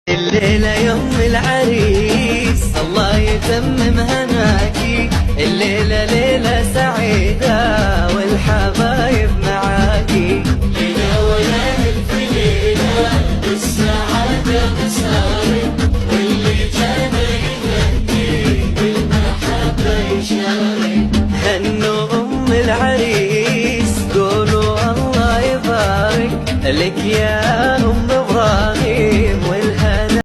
الليلة يوم العريس الله يتمم هناكي، الليلة ليلة سعيدة والحبايب معاكي، ليلة ولا ألف ليلة بالسعادة مساري، واللي كان يهني بالمحبة يشارك. هنوا أم العريس قولوا الله يبارك لك يا